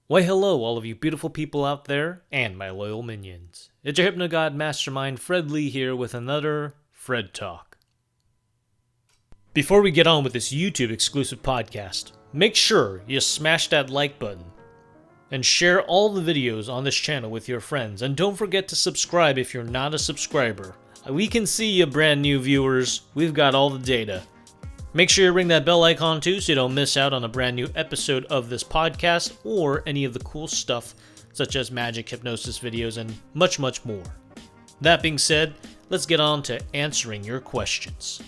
Why hello all of you beautiful people out there, and my loyal minions. It's your hypnogod Mastermind Fred Lee here with another Fred Talk. Before we get on with this YouTube exclusive podcast, make sure you smash that like button and share all the videos on this channel with your friends, and don't forget to subscribe if you're not a subscriber. We can see you brand new viewers, we've got all the data. Make sure you ring that bell icon too so you don't miss out on a brand new episode of this podcast or any of the cool stuff such as magic, hypnosis videos, and much more. That being said, let's get on to answering your questions.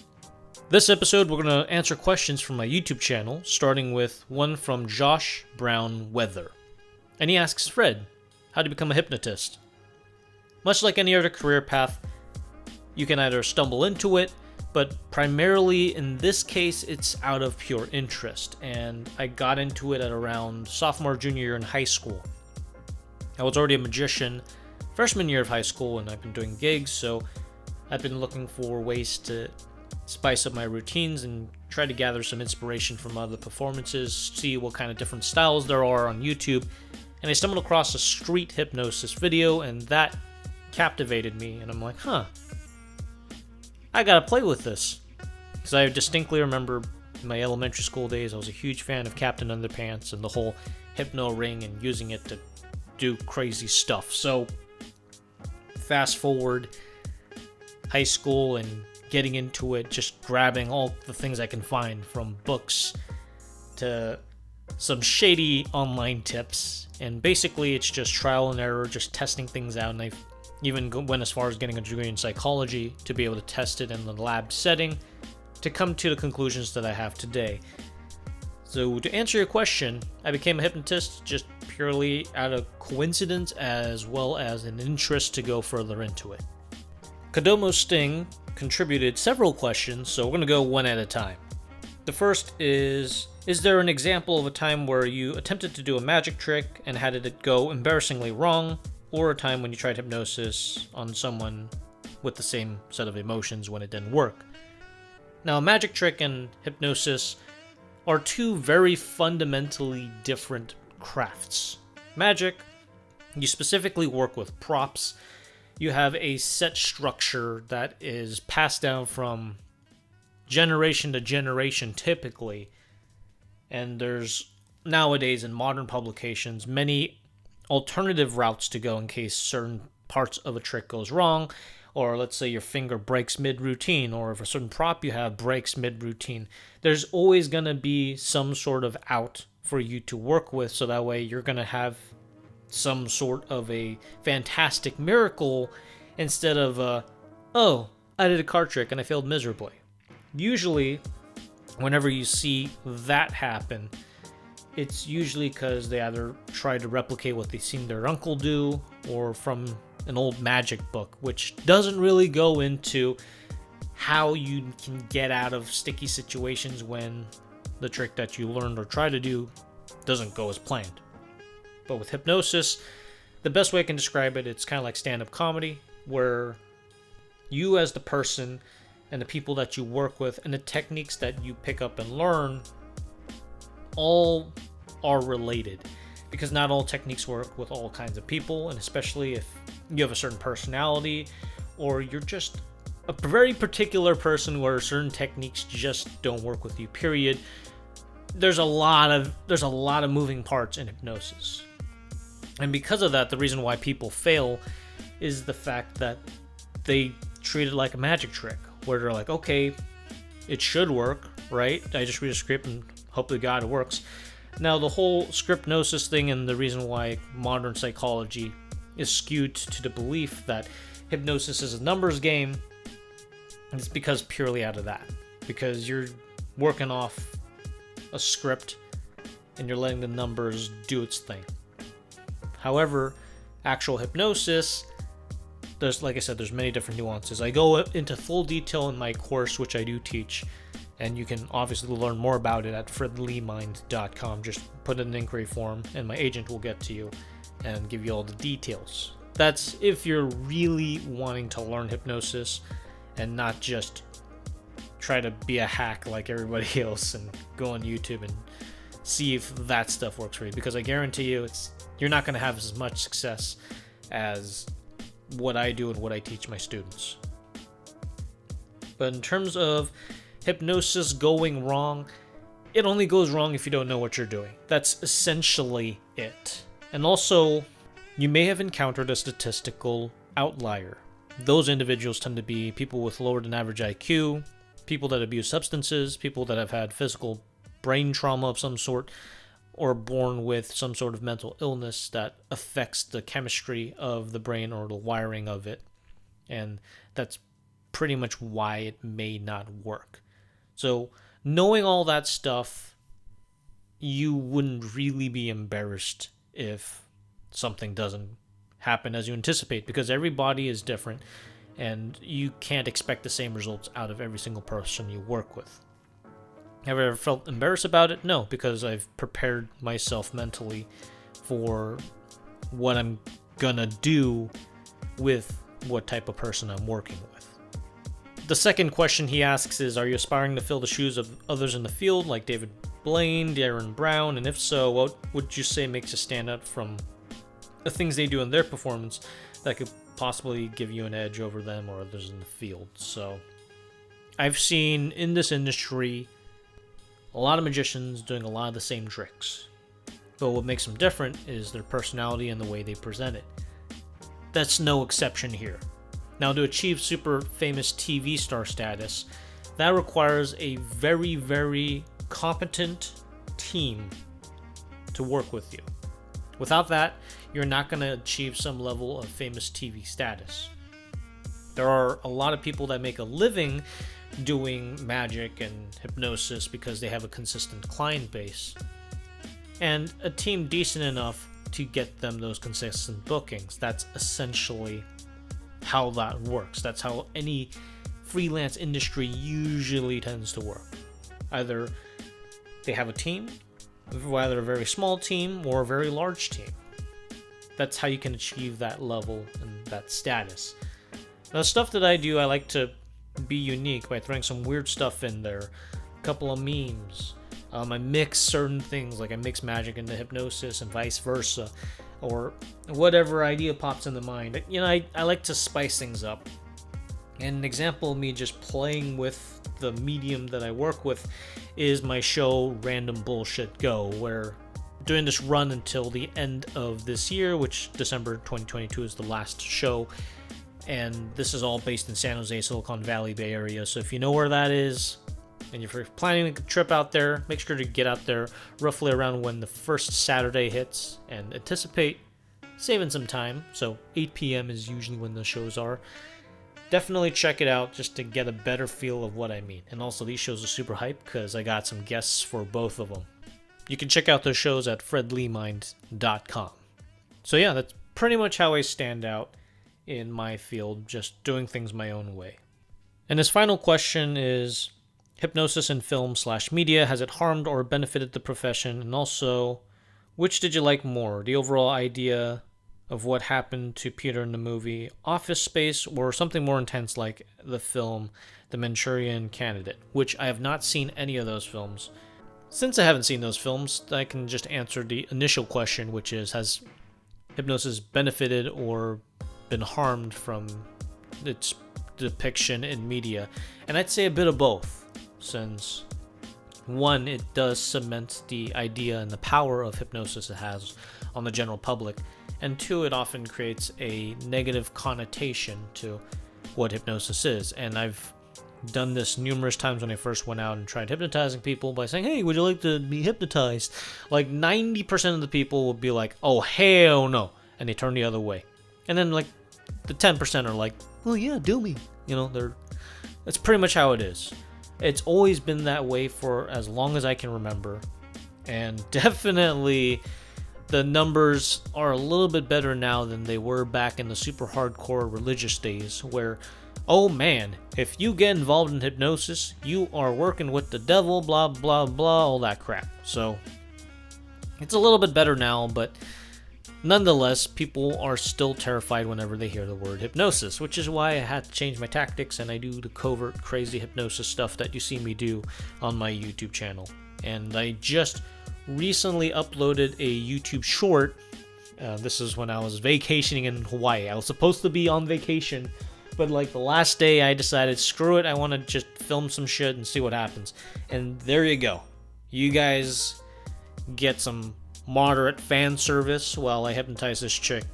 This episode we're going to answer questions from my YouTube channel, starting with one from Josh Brown Weather. And he asks, Fred, how to become a hypnotist? Much like any other career path, you can either stumble into it, but primarily in this case, it's out of pure interest, and I got into it at around sophomore, junior year in high school. I was already a magician freshman year of high school, and I've been doing gigs, so I've been looking for ways to spice up my routines and try to gather some inspiration from other performances, see what kind of different styles there are on YouTube, and I stumbled across a street hypnosis video, and that captivated me, and I'm like, I gotta play with this. Because I distinctly remember in my elementary school days, I was a huge fan of Captain Underpants and the whole hypno ring and using it to do crazy stuff. So, fast forward high school and getting into it, just grabbing all the things I can find, from books to some shady online tips. And basically, it's just trial and error, just testing things out. And I even went as far as getting a degree in psychology to be able to test it in the lab setting to come to the conclusions that I have today. So to answer your question, I became a hypnotist just purely out of coincidence as well as an interest to go further into it. Kodomo Sting contributed several questions, so we're going to go one at a time. The first is there an example of a time where you attempted to do a magic trick and had it go embarrassingly wrong, or a time when you tried hypnosis on someone with the same set of emotions when it didn't work? Now, a magic trick and hypnosis are two very fundamentally different crafts. Magic, you specifically work with props. You have a set structure that is passed down from generation to generation typically, and there's nowadays in modern publications many alternative routes to go in case certain parts of a trick goes wrong, or let's say your finger breaks mid-routine, or if a certain prop you have breaks mid-routine. There's always going to be some sort of out for you to work with, so that way you're going to have some sort of a fantastic miracle instead of I did a card trick and I failed miserably. Usually, whenever you see that happen, it's usually because they either try to replicate what they've seen their uncle do, or from an old magic book, which doesn't really go into how you can get out of sticky situations when the trick that you learned or try to do doesn't go as planned. But with hypnosis, the best way I can describe it, it's kind of like stand-up comedy, where you as the person and the people that you work with and the techniques that you pick up and learn all are related, because not all techniques work with all kinds of people, and especially if you have a certain personality or you're just a very particular person where certain techniques just don't work with you, period. There's a lot of moving parts in hypnosis, and because of that, the reason why people fail is the fact that they treat it like a magic trick, where they're like, okay, it should work, right? I just read a script and hope to God it works. Now, the whole scriptnosis thing, and the reason why modern psychology is skewed to the belief that hypnosis is a numbers game, is because purely out of that. Because you're working off a script and you're letting the numbers do its thing. However, actual hypnosis, like I said, there's many different nuances. I go into full detail in my course, which I do teach, and you can obviously learn more about it at fredleemind.com. Just put in an inquiry form, and my agent will get to you and give you all the details. That's if you're really wanting to learn hypnosis and not just try to be a hack like everybody else and go on YouTube and see if that stuff works for you, because I guarantee you you're not going to have as much success as what I do and what I teach my students. But in terms of hypnosis going wrong, it only goes wrong if you don't know what you're doing. That's essentially it. And also, you may have encountered a statistical outlier. Those individuals tend to be people with lower than average IQ, people that abuse substances, people that have had physical brain trauma of some sort, or born with some sort of mental illness that affects the chemistry of the brain or the wiring of it. And that's pretty much why it may not work. So knowing all that stuff, you wouldn't really be embarrassed if something doesn't happen as you anticipate, because every body is different and you can't expect the same results out of every single person you work with. Have I ever felt embarrassed about it? No, because I've prepared myself mentally for what I'm gonna do with what type of person I'm working with. The second question he asks is, are you aspiring to fill the shoes of others in the field like David Blaine, Darren Brown, and if so, what would you say makes you stand out from the things they do in their performance that could possibly give you an edge over them or others in the field? So I've seen in this industry a lot of magicians doing a lot of the same tricks, but what makes them different is their personality and the way they present it. That's no exception here. Now, to achieve super famous TV star status, that requires a very, very competent team to work with you. Without that, you're not going to achieve some level of famous TV status. There are a lot of people that make a living doing magic and hypnosis because they have a consistent client base and a team decent enough to get them those consistent bookings. That's essentially how that works. That's how any freelance industry usually tends to work. Either they have a team, either a very small team or a very large team. That's how you can achieve that level and that status. Now, the stuff that I do, I like to be unique by throwing some weird stuff in there, a couple of memes. I mix certain things, like I mix magic into hypnosis and vice versa, or whatever idea pops in the mind. You know, I like to spice things up. And an example of me just playing with the medium that I work with is my show Random Bullshit Go, where doing this run until the end of this year, which December 2022 is the last show. And this is all based in San Jose, Silicon Valley, Bay Area. So if you know where that is, and if you're planning a trip out there, make sure to get out there roughly around when the first Saturday hits and anticipate saving some time. So 8 p.m. is usually when the shows are. Definitely check it out just to get a better feel of what I mean. And also, these shows are super hype because I got some guests for both of them. You can check out those shows at fredleemind.com. So yeah, that's pretty much how I stand out in my field, just doing things my own way. And his final question is, hypnosis in film/media, has it harmed or benefited the profession? And also, which did you like more, the overall idea of what happened to Peter in the movie Office Space, or something more intense like the film The Manchurian Candidate, which I have not seen any of those films. Since I haven't seen those films, I can just answer the initial question, which is, has hypnosis benefited or been harmed from its depiction in media? And I'd say a bit of both, since one, it does cement the idea and the power of hypnosis it has on the general public, and two, it often creates a negative connotation to what hypnosis is. And I've done this numerous times when I first went out and tried hypnotizing people by saying, hey, would you like to be hypnotized? Like 90% of the people would be like, oh, hell no, and they turn the other way. And then like the 10% are like, well, yeah, do me. You know, that's pretty much how it is. It's always been that way for as long as I can remember. And definitely the numbers are a little bit better now than they were back in the super hardcore religious days, where, oh man, if you get involved in hypnosis, you are working with the devil, blah, blah, blah, all that crap. So it's a little bit better now, but nonetheless, people are still terrified whenever they hear the word hypnosis, which is why I had to change my tactics, and I do the covert, crazy hypnosis stuff that you see me do on my YouTube channel. And I just recently uploaded a YouTube short. This is when I was vacationing in Hawaii. I was supposed to be on vacation, but like the last day I decided, screw it, I want to just film some shit and see what happens. And there you go. You guys get some moderate fan service while I hypnotize this chick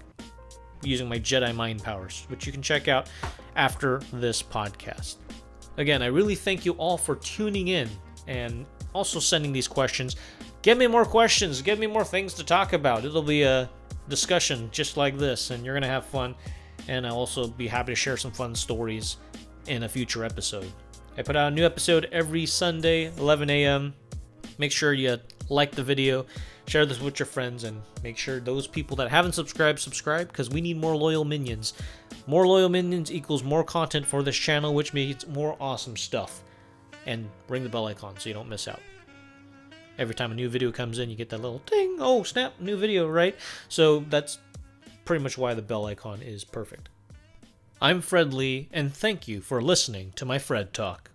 using my Jedi mind powers, which you can check out after this podcast. Again, I really thank you all for tuning in and also sending these questions. Give me more questions. Give me more things to talk about. It'll be a discussion just like this, and you're going to have fun. And I'll also be happy to share some fun stories in a future episode. I put out a new episode every Sunday, 11 a.m. Make sure you like the video, share this with your friends, and make sure those people that haven't subscribed, subscribe, because we need more loyal minions. More loyal minions equals more content for this channel, which means more awesome stuff. And ring the bell icon so you don't miss out. Every time a new video comes in, you get that little ding. Oh, snap, new video, right? So that's pretty much why the bell icon is perfect. I'm Fred Lee, and thank you for listening to my Fred Talk.